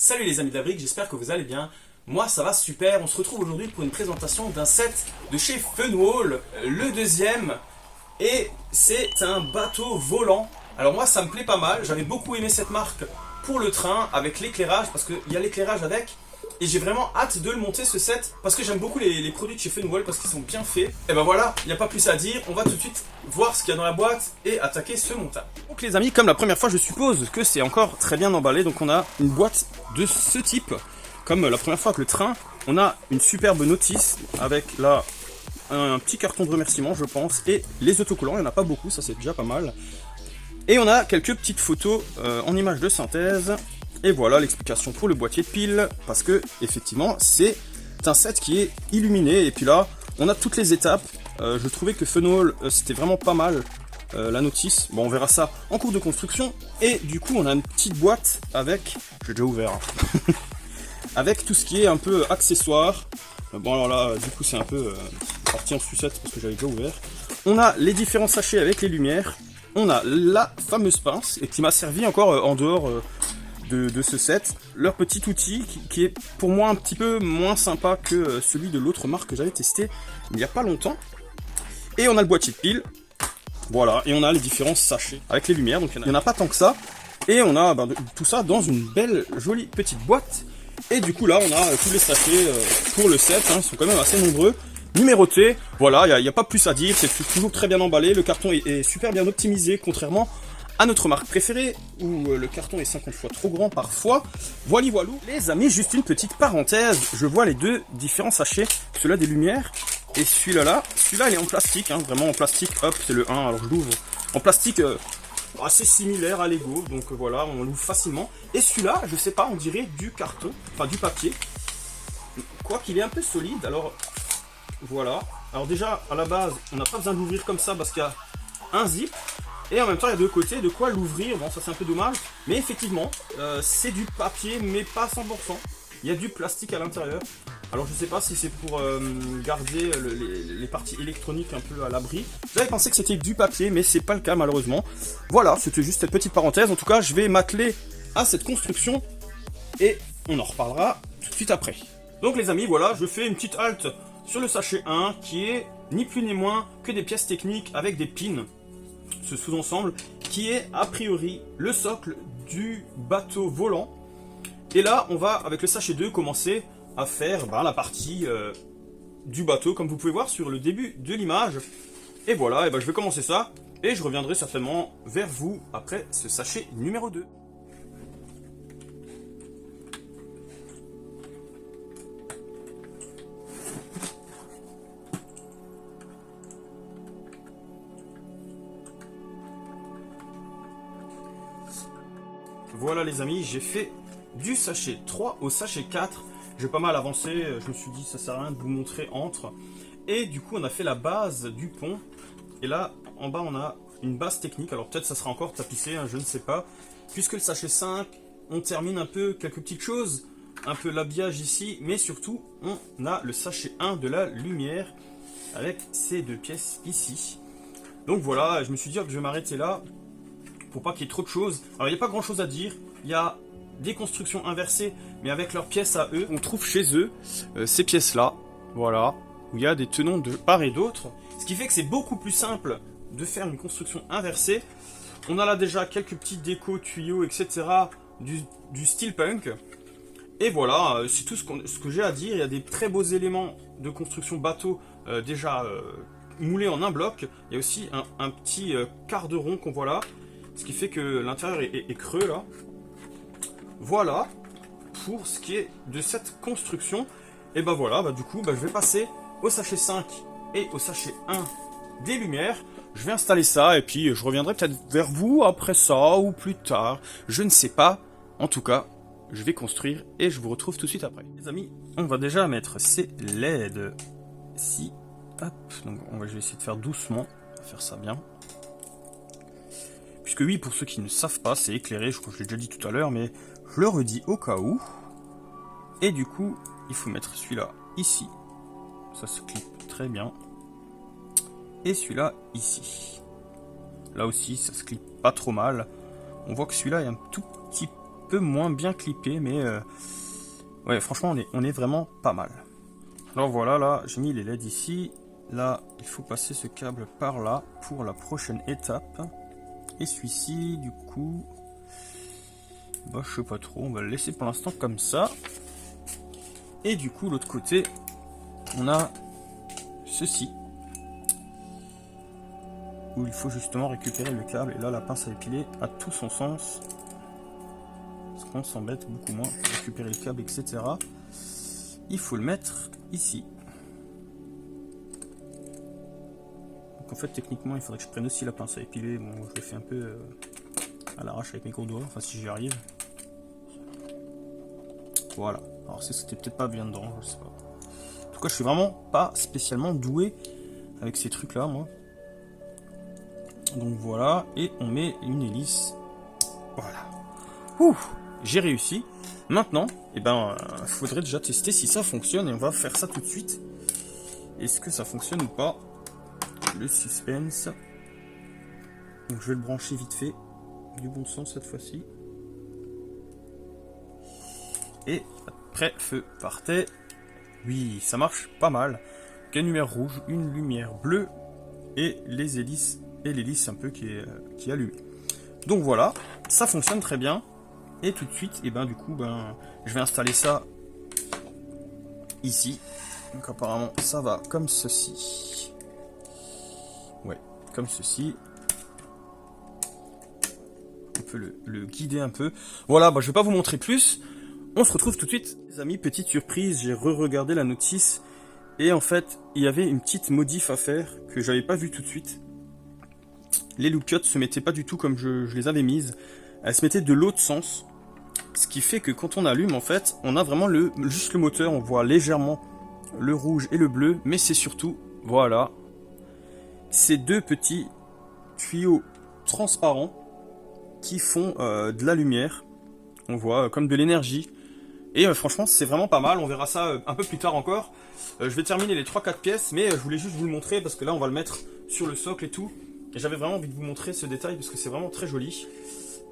Salut les amis de la brique, j'espère que vous allez bien. Moi ça va super, on se retrouve aujourd'hui pour une présentation d'un set de chez Funwall, le deuxième. Et c'est un bateau volant. Alors moi ça me plaît pas mal, j'avais beaucoup aimé cette marque pour le train avec l'éclairage, parce qu'il y a l'éclairage avec. Et j'ai vraiment hâte de le monter ce set, parce que j'aime beaucoup les produits de chez Funwall, parce qu'ils sont bien faits. Et ben voilà, il n'y a pas plus à dire, on va tout de suite voir ce qu'il y a dans la boîte et attaquer ce montage. Donc les amis, comme la première fois je suppose que c'est encore très bien emballé, donc on a une boîte de ce type. Comme la première fois avec le train, on a une superbe notice avec là un petit carton de remerciement je pense, et les autocollants, il n'y en a pas beaucoup, ça c'est déjà pas mal. Et on a quelques petites photos en images de synthèse. Et voilà l'explication pour le boîtier de piles, parce que effectivement c'est un set qui est illuminé. Et puis là on a toutes les étapes. Je trouvais que Funwall c'était vraiment pas mal la notice. Bon, on verra ça en cours de construction. Et du coup on a une petite boîte avec, j'ai déjà ouvert hein. Avec tout ce qui est un peu accessoire. Bon alors là du coup c'est un peu parti en sucette parce que j'avais déjà ouvert. On a les différents sachets avec les lumières. On a la fameuse pince, et qui m'a servi encore en dehors de ce set. Leur petit outil qui est pour moi un petit peu moins sympa que celui de l'autre marque que j'avais testé il n'y a pas longtemps. Et on a le boîtier de piles. Voilà, et on a les différents sachets avec les lumières, donc il n'y en a pas tant que ça. Et on a tout ça dans une belle jolie petite boîte. Et du coup là on a tous les sachets pour le set, hein, ils sont quand même assez nombreux, numérotés. Voilà, il n'y a pas plus à dire, c'est toujours très bien emballé, le carton est super bien optimisé, contrairement à notre marque préférée, où le carton est 50 fois trop grand parfois. Voilà, voilou. Les amis, juste une petite parenthèse, je vois les deux différents sachets, celui-là des lumières, et celui-là, il est en plastique, hein, vraiment en plastique, hop, c'est le 1, alors je l'ouvre, en plastique assez similaire à Lego, donc voilà, on l'ouvre facilement. Et celui-là, je sais pas, on dirait du carton, enfin du papier, quoi qu'il est un peu solide, alors voilà. Alors déjà, à la base, on n'a pas besoin de l'ouvrir comme ça, parce qu'il y a un zip, et en même temps il y a deux côtés de quoi l'ouvrir. Bon, ça c'est un peu dommage, mais effectivement c'est du papier mais pas à 100%. Il y a du plastique à l'intérieur. Alors je sais pas si c'est pour garder les parties électroniques un peu à l'abri. J'avais pensé que c'était du papier, mais c'est pas le cas malheureusement. Voilà, c'était juste cette petite parenthèse. En tout cas je vais m'atteler à cette construction et on en reparlera tout de suite après. Donc les amis, voilà, je fais une petite halte sur le sachet 1 qui est ni plus ni moins que des pièces techniques avec des pins. Ce sous-ensemble qui est a priori le socle du bateau volant. Et là on va avec le sachet 2 commencer à faire la partie du bateau, comme vous pouvez voir sur le début de l'image. Et voilà, et je vais commencer ça et je reviendrai certainement vers vous après ce sachet numéro 2. Voilà les amis, j'ai fait du sachet 3 au sachet 4. J'ai pas mal avancé, je me suis dit ça sert à rien de vous montrer entre. Et du coup on a fait la base du pont. Et là en bas on a une base technique, alors peut-être ça sera encore tapissé, hein, je ne sais pas. Puisque le sachet 5, on termine un peu quelques petites choses, un peu l'habillage ici, mais surtout on a le sachet 1 de la lumière avec ces deux pièces ici. Donc voilà, je me suis dit que je vais m'arrêter là pour pas qu'il y ait trop de choses. Alors il n'y a pas grand chose à dire, il y a des constructions inversées mais avec leurs pièces à eux. On trouve chez eux ces pièces là, voilà, où il y a des tenons de part et d'autre, ce qui fait que c'est beaucoup plus simple de faire une construction inversée. On a là déjà quelques petits décos, tuyaux, etc. du steelpunk. Et voilà, c'est tout ce que j'ai à dire. Il y a des très beaux éléments de construction bateau déjà moulés en un bloc. Il y a aussi un petit quart de rond qu'on voit là, ce qui fait que l'intérieur est creux là. Voilà pour ce qui est de cette construction. Et voilà, du coup je vais passer au sachet 5 et au sachet 1 des lumières. Je vais installer ça et puis je reviendrai peut-être vers vous après ça ou plus tard, je ne sais pas. En tout cas je vais construire et je vous retrouve tout de suite après. Les amis, on va déjà mettre ces LED ici. Hop, donc je vais essayer de faire doucement, faire ça bien. Puisque oui, pour ceux qui ne savent pas, c'est éclairé, je crois que je l'ai déjà dit tout à l'heure, mais je le redis au cas où. Et du coup, il faut mettre celui-là ici. Ça se clip très bien. Et celui-là ici. Là aussi, ça se clip pas trop mal. On voit que celui-là est un tout petit peu moins bien clippé, mais ouais, franchement, on est vraiment pas mal. Alors voilà, là, j'ai mis les LED ici. Là, il faut passer ce câble par là pour la prochaine étape. Et celui-ci, du coup, bah, je sais pas trop, on va le laisser pour l'instant comme ça. Et du coup, l'autre côté, on a ceci, où il faut justement récupérer le câble. Et là, la pince à épiler a tout son sens. Parce qu'on s'embête beaucoup moins pour récupérer le câble, etc. Il faut le mettre ici. Donc en fait, techniquement, il faudrait que je prenne aussi la pince à épiler. Bon, je le fais un peu à l'arrache avec mes gros doigts, enfin si j'y arrive. Voilà. Alors c'était peut-être pas bien dedans, je sais pas. En tout cas, je suis vraiment pas spécialement doué avec ces trucs-là, moi. Donc voilà, et on met une hélice. Voilà. Ouh, j'ai réussi. Maintenant, eh ben, faudrait déjà tester si ça fonctionne et on va faire ça tout de suite. Est-ce que ça fonctionne ou pas? Le suspense. Donc je vais le brancher vite fait. Du bon sens cette fois-ci. Et après, feu partait. Oui, ça marche pas mal. Une lumière rouge, une lumière bleue et les hélices et l'hélice un peu qui est allumée. Donc voilà, ça fonctionne très bien. Et tout de suite, et ben du coup, je vais installer ça ici. Donc apparemment, ça va comme ceci. Ouais, comme ceci. On peut le guider un peu. Voilà, je vais pas vous montrer plus. On se retrouve tout de suite. Les amis, petite surprise, j'ai re-regardé la notice. Et en fait, il y avait une petite modif à faire que j'avais pas vu tout de suite. Les loupiottes se mettaient pas du tout comme je les avais mises. Elles se mettaient de l'autre sens. Ce qui fait que quand on allume, en fait, on a vraiment juste le moteur. On voit légèrement le rouge et le bleu. Mais c'est surtout, voilà, ces deux petits tuyaux transparents qui font de la lumière. On voit comme de l'énergie. Et franchement, c'est vraiment pas mal. On verra ça un peu plus tard encore. Je vais terminer les 3-4 pièces, mais je voulais juste vous le montrer parce que là, on va le mettre sur le socle et tout. Et j'avais vraiment envie de vous montrer ce détail parce que c'est vraiment très joli.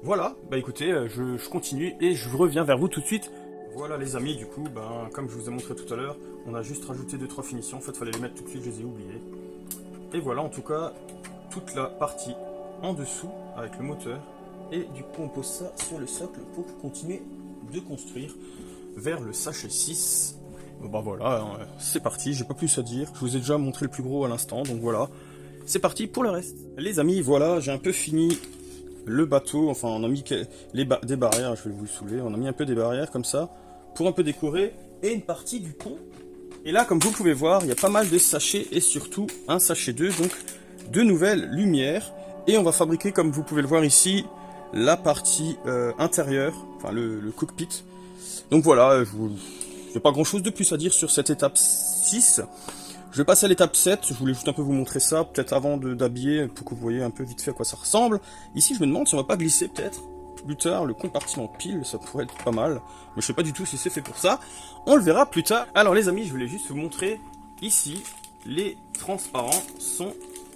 Voilà, écoutez, je continue et je reviens vers vous tout de suite. Voilà les amis, du coup, comme je vous ai montré tout à l'heure, on a juste rajouté 2-3 finitions. En fait, il fallait les mettre tout de suite, je les ai oubliés. Et voilà, en tout cas, toute la partie en dessous avec le moteur. Et du coup, on pose ça sur le socle pour continuer de construire vers le sachet 6. Voilà, hein, c'est parti, j'ai pas plus à dire. Je vous ai déjà montré le plus gros à l'instant, donc voilà. C'est parti pour le reste. Les amis, voilà, j'ai un peu fini le bateau. Enfin, on a mis des barrières, je vais vous le soulever. On a mis un peu des barrières comme ça, pour un peu décorer. Et une partie du pont. Et là, comme vous pouvez voir, il y a pas mal de sachets et surtout un sachet 2, donc de nouvelles lumières. Et on va fabriquer, comme vous pouvez le voir ici, la partie intérieure, enfin le cockpit. Donc voilà, je n'ai pas grand chose de plus à dire sur cette étape 6. Je vais passer à l'étape 7, je voulais juste un peu vous montrer ça, peut-être avant d'habiller, pour que vous voyez un peu vite fait à quoi ça ressemble. Ici, je me demande si on va pas glisser peut-être plus tard le compartiment pile, ça pourrait être pas mal. Mais je sais pas du tout si c'est fait pour ça, on le verra plus tard. Alors les amis, je voulais juste vous montrer, ici, les transparents sont,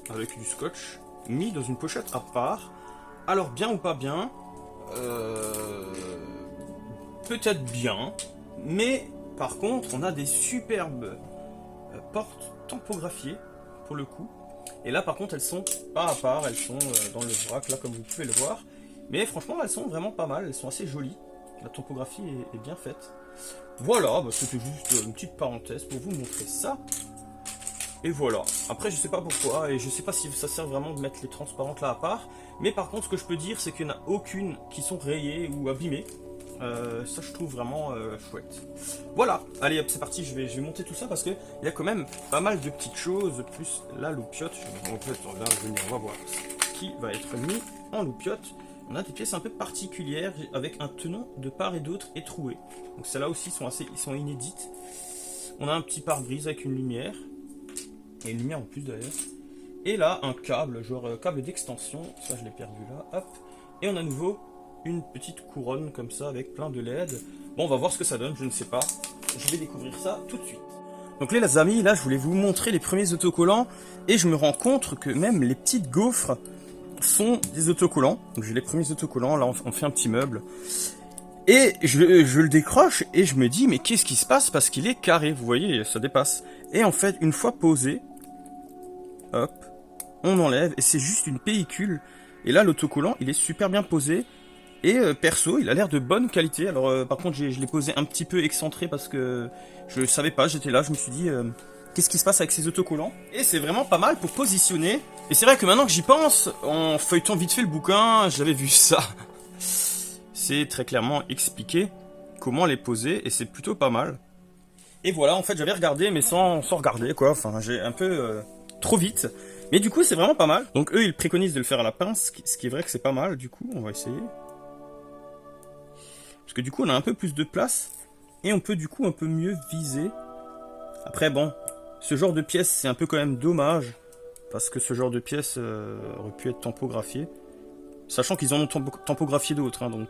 avec du scotch, mis dans une pochette à part. Alors bien ou pas bien, peut-être bien, mais par contre, on a des superbes portes tampographiées pour le coup. Et là par contre elles sont pas à part, elles sont dans le vrac là comme vous pouvez le voir. Mais franchement elles sont vraiment pas mal, elles sont assez jolies. La topographie est bien faite. Voilà, c'était juste une petite parenthèse pour vous montrer ça. Et voilà, après je sais pas pourquoi et je sais pas si ça sert vraiment de mettre les transparentes là à part. Mais par contre ce que je peux dire c'est qu'il n'y en a aucune qui sont rayées ou abîmées. Ça je trouve vraiment chouette. Voilà, allez hop c'est parti, je vais monter tout ça parce qu'il y a quand même pas mal de petites choses, plus la loupiote. En fait là on va voir ce qui va être mis en loupiote. On a des pièces un peu particulières avec un tenant de part et d'autre et troué. Donc celles-là aussi ils sont inédites. On a un petit pare-brise avec une lumière. Et une lumière en plus d'ailleurs. Et là un câble, genre câble d'extension, ça je l'ai perdu là, hop. Et on a à nouveau une petite couronne comme ça avec plein de LED. Bon, on va voir ce que ça donne, je ne sais pas. Je vais découvrir ça tout de suite. Donc les amis, là je voulais vous montrer les premiers autocollants et je me rends compte que même les petites gaufres sont des autocollants. Donc j'ai les premiers autocollants, là on fait un petit meuble. Et je le décroche et je me dis, mais qu'est-ce qui se passe? Parce qu'il est carré, vous voyez, ça dépasse. Et en fait, une fois posé, hop, on enlève et c'est juste une pellicule. Et là, l'autocollant, il est super bien posé. Et perso, il a l'air de bonne qualité. Alors par contre, je l'ai posé un petit peu excentré parce que je savais pas, j'étais là, je me suis dit, qu'est-ce qui se passe avec ces autocollants? Et c'est vraiment pas mal pour positionner. Et c'est vrai que maintenant que j'y pense, en feuilletant vite fait le bouquin, j'avais vu ça. C'est très clairement expliqué comment les poser et c'est plutôt pas mal. Et voilà, en fait, j'avais regardé mais sans regarder quoi. Enfin, j'ai un peu trop vite. Mais du coup, c'est vraiment pas mal. Donc eux, ils préconisent de le faire à la pince, ce qui est vrai que c'est pas mal. Du coup, on va essayer. Parce que du coup, on a un peu plus de place et on peut du coup un peu mieux viser. Après, bon, ce genre de pièce, c'est un peu quand même dommage parce que ce genre de pièce aurait pu être tampographié. Sachant qu'ils en ont tampographié d'autres, hein, donc...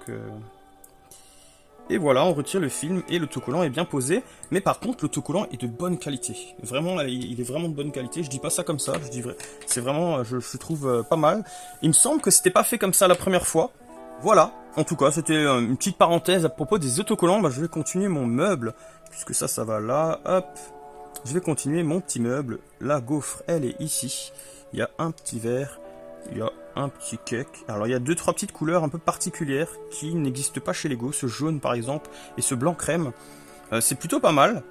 Et voilà, on retire le film et l'autocollant est bien posé. Mais par contre, l'autocollant est de bonne qualité. Vraiment, il est vraiment de bonne qualité. Je dis pas ça comme ça, je dis vrai. C'est vraiment, je trouve pas mal. Il me semble que c'était pas fait comme ça la première fois. Voilà, en tout cas, c'était une petite parenthèse à propos des autocollants. Bah, je vais continuer mon meuble, puisque ça va là, hop. Je vais continuer mon petit meuble. La gaufre, elle est ici. Il y a un petit verre, il y a un petit cake. Alors, il y a 2-3 petites couleurs un peu particulières qui n'existent pas chez Lego. Ce jaune, par exemple, et ce blanc crème. C'est plutôt pas mal.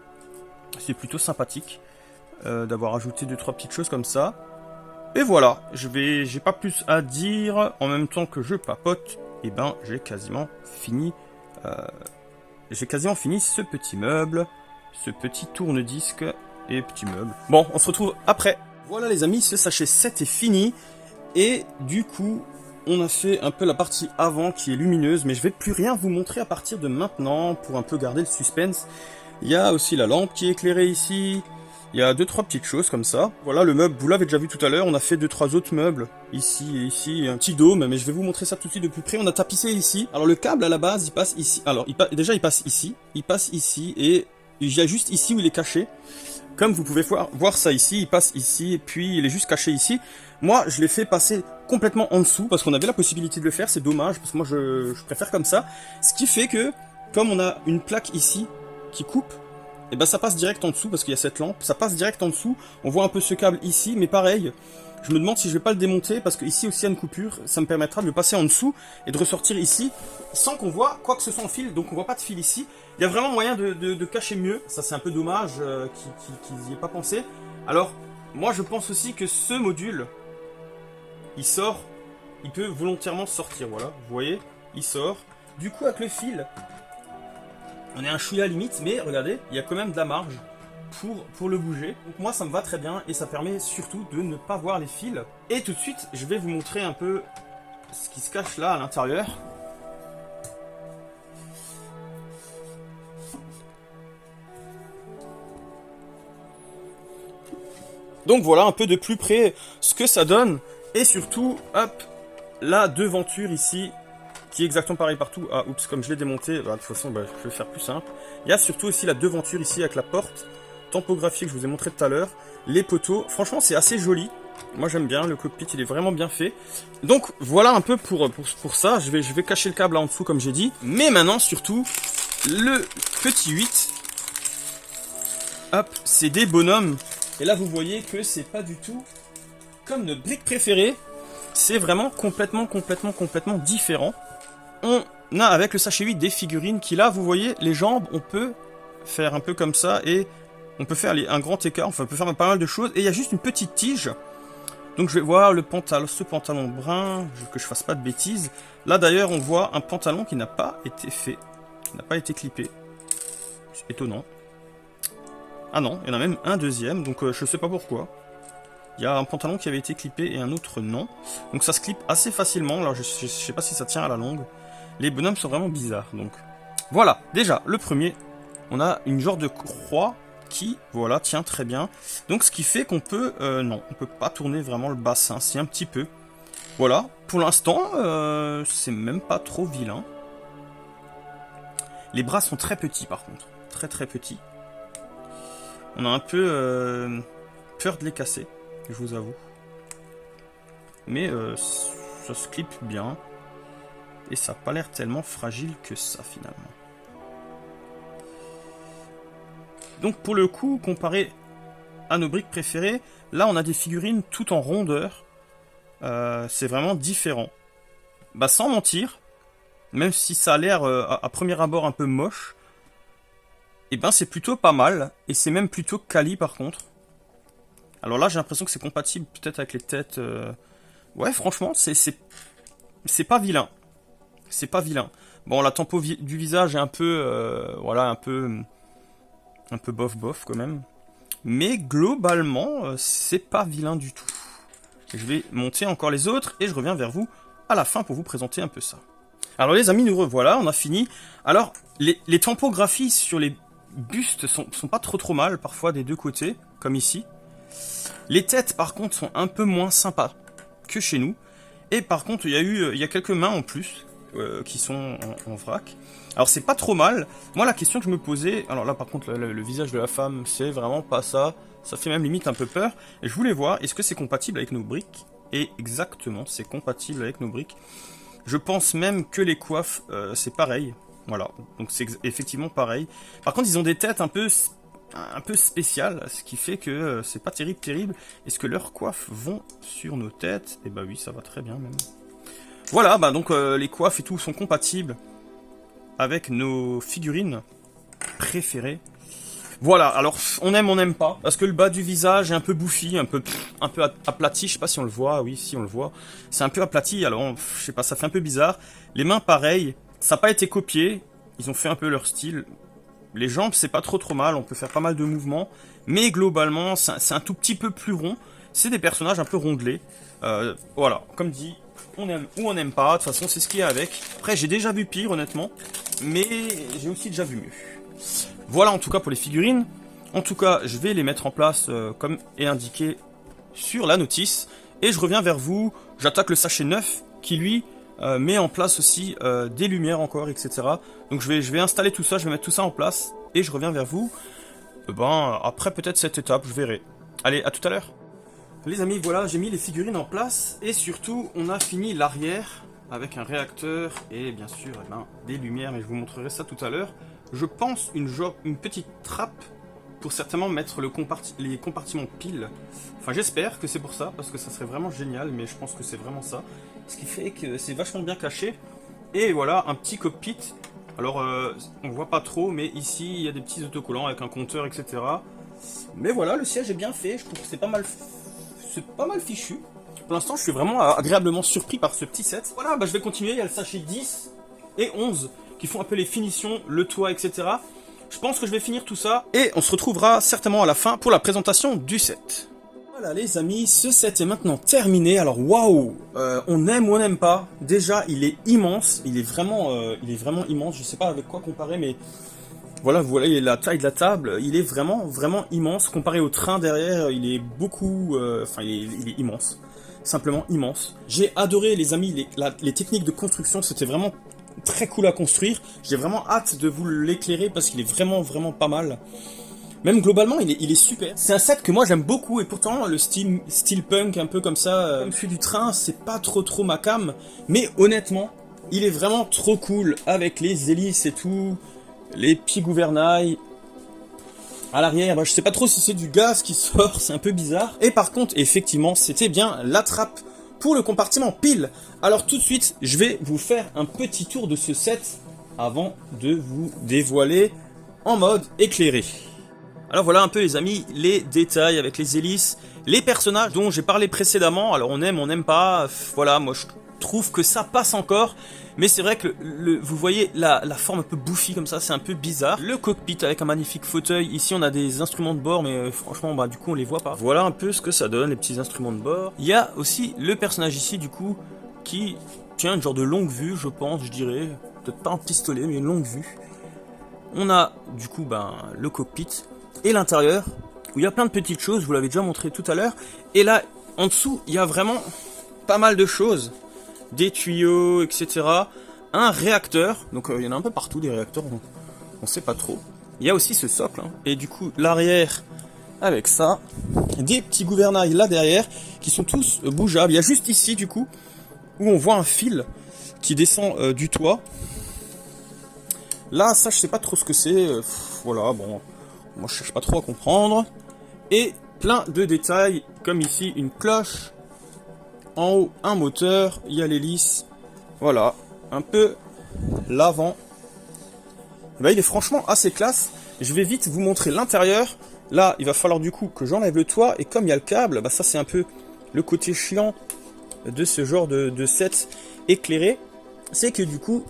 C'est plutôt sympathique d'avoir ajouté 2-3 petites choses comme ça. Et voilà, j'ai pas plus à dire. En même temps que je papote, et ben j'ai quasiment fini ce petit meuble, ce petit tourne-disque et petit meuble. Bon, on se retrouve après. Voilà les amis, ce sachet 7 est fini. Et du coup, on a fait un peu la partie avant qui est lumineuse, mais je vais plus rien vous montrer à partir de maintenant pour un peu garder le suspense. Il y a aussi la lampe qui est éclairée ici. Il y a 2-3 petites choses comme ça. Voilà le meuble, vous l'avez déjà vu tout à l'heure. On a fait 2-3 autres meubles. Ici et ici, un petit dôme, mais je vais vous montrer ça tout de suite de plus près. On a tapissé ici. Alors le câble à la base, il passe ici. Alors déjà il passe ici, et il y a juste ici où il est caché. Comme vous pouvez voir ça ici, il passe ici, et puis il est juste caché ici. Moi, je l'ai fait passer complètement en dessous, parce qu'on avait la possibilité de le faire, c'est dommage, parce que moi je préfère comme ça. Ce qui fait que, comme on a une plaque ici qui coupe, et ben ça passe direct en dessous parce qu'il y a cette lampe, ça passe direct en dessous. On voit un peu ce câble ici, mais pareil, je me demande si je vais pas le démonter parce que ici aussi il y a une coupure, ça me permettra de le passer en dessous et de ressortir ici sans qu'on voit quoi que ce soit en fil, donc on voit pas de fil ici. Il y a vraiment moyen de cacher mieux, ça c'est un peu dommage qu'ils n'y aient pas pensé. Alors, moi je pense aussi que ce module, il sort, il peut volontairement sortir, voilà, vous voyez, il sort. Du coup avec le fil, on est un chouïa limite, mais regardez, il y a quand même de la marge pour le bouger. Donc moi, ça me va très bien et ça permet surtout de ne pas voir les fils. Et tout de suite, je vais vous montrer un peu ce qui se cache là à l'intérieur. Donc voilà un peu de plus près ce que ça donne. Et surtout, hop, la devanture ici, qui est exactement pareil partout. Ah, oups, comme je l'ai démonté, bah, de toute façon, bah, je vais faire plus simple. Il y a surtout aussi la devanture ici avec la porte tampographiée que je vous ai montré tout à l'heure. Les poteaux, franchement, c'est assez joli. Moi, j'aime bien, le cockpit, il est vraiment bien fait. Donc, voilà un peu pour ça. Je vais cacher le câble là en dessous, comme j'ai dit. Mais maintenant, surtout, le petit 8. Hop, c'est des bonhommes. Et là, vous voyez que c'est pas du tout comme notre brique préférée. C'est vraiment complètement différent. On a avec le sachet 8 des figurines qui là, vous voyez, les jambes, on peut faire un peu comme ça et on peut faire un grand écart, enfin on peut faire pas mal de choses. Et il y a juste une petite tige. Donc je vais voir le pantalon, ce pantalon brun, que je fasse pas de bêtises. Là d'ailleurs, on voit un pantalon qui n'a pas été fait, qui n'a pas été clippé. C'est étonnant. Ah non, il y en a même un deuxième, donc je sais pas pourquoi. Il y a un pantalon qui avait été clippé et un autre non. Donc ça se clippe assez facilement. Alors je sais pas si ça tient à la longue. Les bonhommes sont vraiment bizarres. Donc voilà, déjà le premier, on a une genre de croix qui, voilà, tient très bien. Donc ce qui fait qu'on peut, non, on peut pas tourner vraiment le bassin, c'est un petit peu. Voilà, pour l'instant, c'est même pas trop vilain. Les bras sont très petits par contre, très petits. On a un peu peur de les casser. Je vous avoue. Mais ça se clip bien. et ça n'a pas l'air tellement fragile que ça finalement. Donc pour le coup, comparé à nos briques préférées, là on a des figurines tout en rondeur. C'est vraiment différent. Bah sans mentir, même si ça a l'air à premier abord un peu moche, et ben c'est plutôt pas mal, et c'est même plutôt quali par contre. Alors là j'ai l'impression que c'est compatible peut-être avec les têtes. Ouais franchement c'est pas vilain. C'est pas vilain. Bon la tempo du visage est un peu voilà un peu bof quand même. Mais globalement c'est pas vilain du tout. Je vais monter encore les autres et je reviens vers vous à la fin pour vous présenter un peu ça. Alors les amis, nous revoilà, on a fini. Alors les tempographies sur les bustes sont pas trop mal, parfois des deux côtés, comme ici. Les têtes par contre sont un peu moins sympas que chez nous. Et par contre il y a quelques mains en plus qui sont en vrac. Alors c'est pas trop mal. Moi la question que je me posais, alors là par contre le visage de la femme c'est vraiment pas ça. Ça fait même limite un peu peur. Et je voulais voir, est-ce que c'est compatible avec nos briques? Et exactement, c'est compatible avec nos briques. Je pense même que les coiffes, c'est pareil. Voilà, donc c'est effectivement pareil. Par contre, ils ont des têtes un peu spéciales, ce qui fait que c'est pas terrible. Est-ce que leurs coiffes vont sur nos têtes? Eh bah oui, ça va très bien même. Voilà, bah donc les coiffes et tout sont compatibles avec nos figurines préférées. Voilà, alors on n'aime pas, parce que le bas du visage est un peu bouffi, un peu aplati, je sais pas si on le voit, oui, si on le voit. C'est un peu aplati, alors je sais pas, ça fait un peu bizarre. Les mains pareil, ça n'a pas été copié, ils ont fait un peu leur style. Les jambes c'est pas trop mal, on peut faire pas mal de mouvements, mais globalement c'est un tout petit peu plus rond. C'est des personnages un peu rondelés. Voilà, comme dit, on aime ou on n'aime pas, de toute façon c'est ce qu'il y a avec. Après j'ai déjà vu pire honnêtement, mais j'ai aussi déjà vu mieux. Voilà en tout cas pour les figurines. En tout cas, je vais les mettre en place comme est indiqué sur la notice. Et je reviens vers vous. J'attaque le sachet 9 qui lui met en place aussi des lumières encore, etc. Donc je vais installer tout ça, je vais mettre tout ça en place. Et je reviens vers vous. Après peut-être cette étape, je verrai. Allez, à tout à l'heure. Les amis, voilà, j'ai mis les figurines en place. Et surtout, on a fini l'arrière avec un réacteur et bien sûr des lumières. Mais je vous montrerai ça tout à l'heure. Je pense une petite trappe pour certainement mettre les compartiments piles. Enfin j'espère que c'est pour ça, parce que ça serait vraiment génial, mais je pense que c'est vraiment ça. Ce qui fait que c'est vachement bien caché. Et voilà, un petit cockpit. Alors on voit pas trop, mais ici il y a des petits autocollants avec un compteur, etc. Mais voilà, le siège est bien fait, je trouve que c'est pas mal fichu. Pour l'instant je suis vraiment agréablement surpris par ce petit set. Voilà, je vais continuer, il y a le sachet 10 et 11. Qui font un peu les finitions, le toit, etc. Je pense que je vais finir tout ça. Et on se retrouvera certainement à la fin pour la présentation du set. Voilà les amis, ce set est maintenant terminé. Alors waouh, on aime ou on n'aime pas. Déjà, il est immense. Il est vraiment immense. Je sais pas avec quoi comparer, mais voilà, vous voyez la taille de la table. Il est vraiment immense. Comparé au train derrière, il est beaucoup... il est immense. Simplement immense. J'ai adoré les amis, les techniques de construction. C'était vraiment... très cool à construire, j'ai vraiment hâte de vous l'éclairer parce qu'il est vraiment pas mal. Même globalement il est super. C'est un set que moi j'aime beaucoup et pourtant le style steampunk un peu comme ça, comme celui du train, c'est pas trop ma cam. Mais honnêtement, il est vraiment trop cool avec les hélices et tout, les petits gouvernails. À l'arrière, je sais pas trop si c'est du gaz qui sort, c'est un peu bizarre. Et par contre, effectivement, c'était bien la trappe pour le compartiment pile. Alors tout de suite, je vais vous faire un petit tour de ce set avant de vous dévoiler en mode éclairé. Alors voilà un peu les amis, les détails avec les hélices, les personnages dont j'ai parlé précédemment. Alors on aime, on n'aime pas, voilà, moi je trouve que ça passe encore. Mais c'est vrai que vous voyez la forme un peu bouffie comme ça, c'est un peu bizarre. Le cockpit avec un magnifique fauteuil. Ici on a des instruments de bord, mais franchement du coup on les voit pas. Voilà un peu ce que ça donne, les petits instruments de bord. Il y a aussi le personnage ici du coup qui tient une genre de longue vue, je pense, je dirais. Peut-être pas un pistolet, mais une longue vue. On a du coup le cockpit et l'intérieur où il y a plein de petites choses, vous l'avez déjà montré tout à l'heure. Et là en dessous il y a vraiment pas mal de choses. Des tuyaux, etc. Un réacteur, donc il y en a un peu partout des réacteurs, on sait pas trop. Il y a aussi ce socle, et du coup l'arrière avec ça, des petits gouvernails là derrière, qui sont tous bougeables. Il y a juste ici du coup, où on voit un fil qui descend du toit. Là, ça, je sais pas trop ce que c'est. Voilà, bon, moi je cherche pas trop à comprendre. Et plein de détails, comme ici, une cloche. En haut, un moteur, il y a l'hélice. Voilà, un peu l'avant. Bah, il est franchement assez classe. Je vais vite vous montrer l'intérieur. Là, il va falloir du coup que j'enlève le toit. Et comme il y a le câble, bah ça c'est un peu le côté chiant de ce genre de set éclairé. C'est que du coup,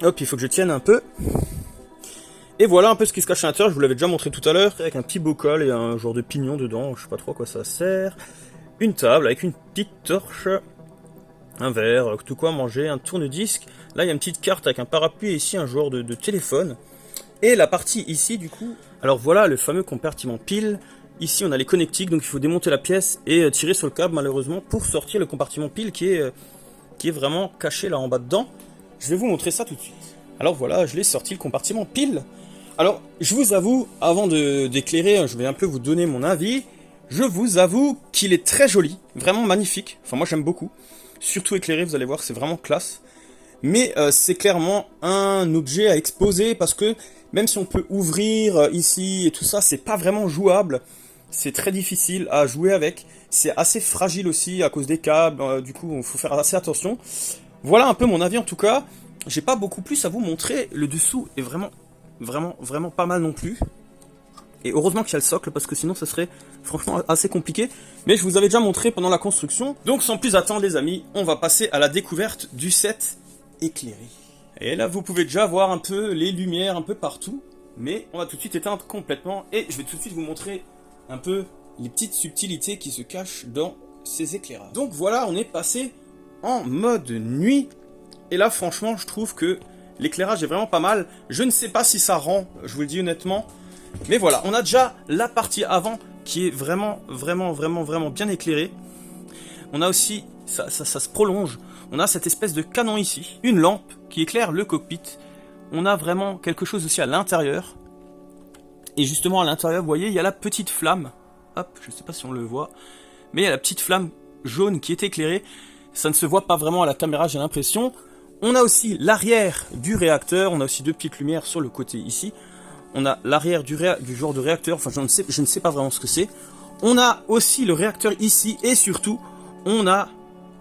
hop, il faut que je tienne un peu. Et voilà un peu ce qui se cache à l'intérieur. Je vous l'avais déjà montré tout à l'heure. Avec un petit bocal et un genre de pignon dedans. Je sais pas trop à quoi ça sert. Une table avec une petite torche. Un verre, tout quoi manger, un tourne-disque. Là, il y a une petite carte avec un parapluie et ici un genre de téléphone. Et la partie ici, du coup... Alors voilà le fameux compartiment pile. Ici, on a les connectiques, donc il faut démonter la pièce et tirer sur le câble, malheureusement, pour sortir le compartiment pile qui est vraiment caché là en bas dedans. Je vais vous montrer ça tout de suite. Alors voilà, je l'ai sorti, le compartiment pile. Alors, je vous avoue, avant d'éclairer, je vais un peu vous donner mon avis. Je vous avoue qu'il est très joli, vraiment magnifique. Enfin, moi, j'aime beaucoup. Surtout éclairé, vous allez voir, c'est vraiment classe. Mais c'est clairement un objet à exposer parce que même si on peut ouvrir ici et tout ça, c'est pas vraiment jouable. C'est très difficile à jouer avec. C'est assez fragile aussi à cause des câbles. Du coup, il faut faire assez attention. Voilà un peu mon avis en tout cas. J'ai pas beaucoup plus à vous montrer. Le dessous est vraiment pas mal non plus. Et heureusement qu'il y a le socle parce que sinon ça serait franchement assez compliqué. Mais je vous avais déjà montré pendant la construction. Donc sans plus attendre les amis, on va passer à la découverte du set éclairé. Et là vous pouvez déjà voir un peu les lumières un peu partout. Mais on va tout de suite éteindre complètement. Et je vais tout de suite vous montrer un peu les petites subtilités qui se cachent dans ces éclairages. Donc voilà, on est passé en mode nuit. Et là franchement je trouve que l'éclairage est vraiment pas mal. Je ne sais pas si ça rend, je vous le dis honnêtement. Mais voilà, on a déjà la partie avant qui est vraiment bien éclairée. On a aussi, ça se prolonge, on a cette espèce de canon ici, une lampe qui éclaire le cockpit. On a vraiment quelque chose aussi à l'intérieur. Et justement à l'intérieur, vous voyez, il y a la petite flamme. Hop, je ne sais pas si on le voit. Mais il y a la petite flamme jaune qui est éclairée. Ça ne se voit pas vraiment à la caméra, j'ai l'impression. On a aussi l'arrière du réacteur. On a aussi deux petites lumières sur le côté ici. On a l'arrière du genre de réacteur, enfin je ne sais pas vraiment ce que c'est. On a aussi le réacteur ici et surtout, on a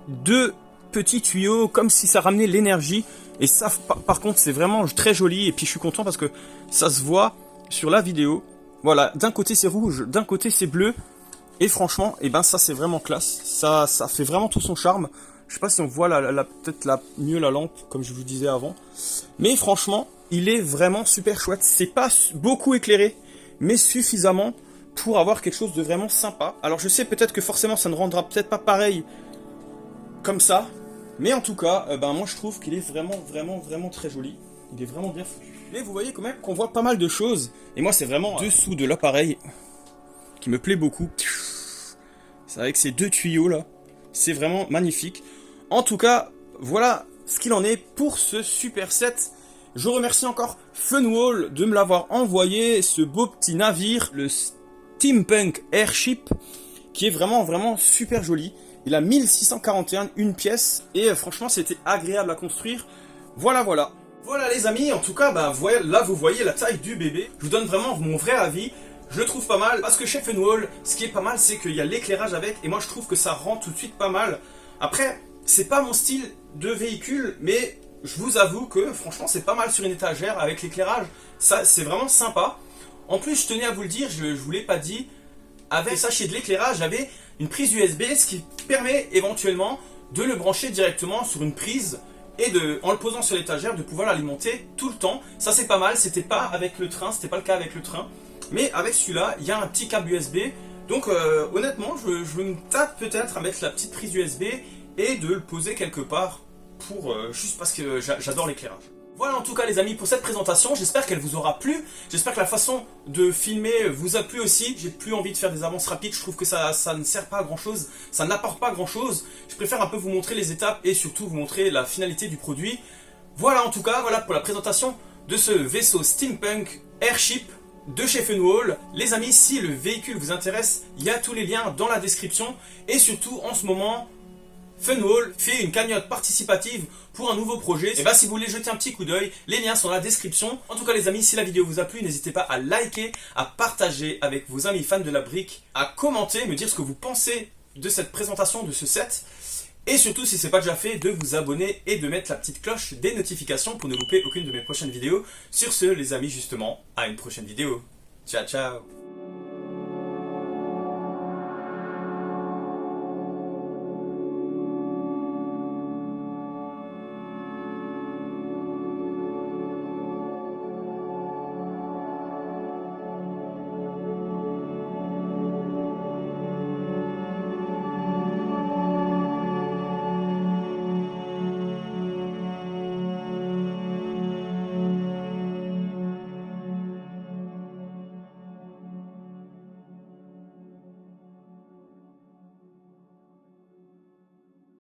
deux petits tuyaux comme si ça ramenait l'énergie. Et ça par contre c'est vraiment très joli et puis je suis content parce que ça se voit sur la vidéo. Voilà, d'un côté c'est rouge, d'un côté c'est bleu. Et franchement, et ben ça c'est vraiment classe. Ça fait vraiment tout son charme. Je sais pas si on voit peut-être mieux la lampe comme je vous disais avant. Mais franchement... il est vraiment super chouette. C'est pas beaucoup éclairé, mais suffisamment pour avoir quelque chose de vraiment sympa. Alors je sais peut-être que forcément ça ne rendra peut-être pas pareil comme ça. Mais en tout cas, moi je trouve qu'il est vraiment très joli. Il est vraiment bien foutu. Et vous voyez quand même qu'on voit pas mal de choses. Et moi c'est vraiment dessous de l'appareil qui me plaît beaucoup. C'est avec ces deux tuyaux là. C'est vraiment magnifique. En tout cas, voilà ce qu'il en est pour ce super set. Je remercie encore Funwall de me l'avoir envoyé, ce beau petit navire, le Steampunk Airship, qui est vraiment super joli. Il a 1641, une pièce, et franchement c'était agréable à construire. Voilà. Voilà les amis, en tout cas, là vous voyez la taille du bébé. Je vous donne vraiment mon vrai avis. Je le trouve pas mal, parce que chez Funwall, ce qui est pas mal, c'est qu'il y a l'éclairage avec, et moi je trouve que ça rend tout de suite pas mal. Après, c'est pas mon style de véhicule, mais... je vous avoue que franchement c'est pas mal sur une étagère avec l'éclairage, ça c'est vraiment sympa. En plus je tenais à vous le dire, je vous l'ai pas dit, avec sachet de l'éclairage j'avais une prise USB, ce qui permet éventuellement de le brancher directement sur une prise et en le posant sur l'étagère de pouvoir l'alimenter tout le temps. Ça c'est pas mal, c'était pas avec le train, c'était pas le cas avec le train, mais avec celui-là il y a un petit câble USB. Donc honnêtement je me tape peut-être à mettre la petite prise USB et de le poser quelque part. Juste parce que j'adore l'éclairage. Voilà en tout cas les amis pour cette présentation, j'espère qu'elle vous aura plu, j'espère que la façon de filmer vous a plu aussi. J'ai plus envie de faire des avances rapides, je trouve que ça ne sert pas à grand chose, ça n'apporte pas grand chose. Je préfère un peu vous montrer les étapes et surtout vous montrer la finalité du produit. Voilà en tout cas, voilà pour la présentation de ce vaisseau Steampunk Airship de chez Funwall. Les amis, si le véhicule vous intéresse, il y a tous les liens dans la description et surtout en ce moment... Funwall fait une cagnotte participative pour un nouveau projet. Et bah si vous voulez jeter un petit coup d'œil, les liens sont dans la description. En tout cas les amis, si la vidéo vous a plu, n'hésitez pas à liker, à partager avec vos amis fans de la brique, à commenter, me dire ce que vous pensez de cette présentation, de ce set. Et surtout, si ce n'est pas déjà fait, de vous abonner et de mettre la petite cloche des notifications pour ne louper aucune de mes prochaines vidéos. Sur ce, les amis, justement, à une prochaine vidéo. Ciao, ciao!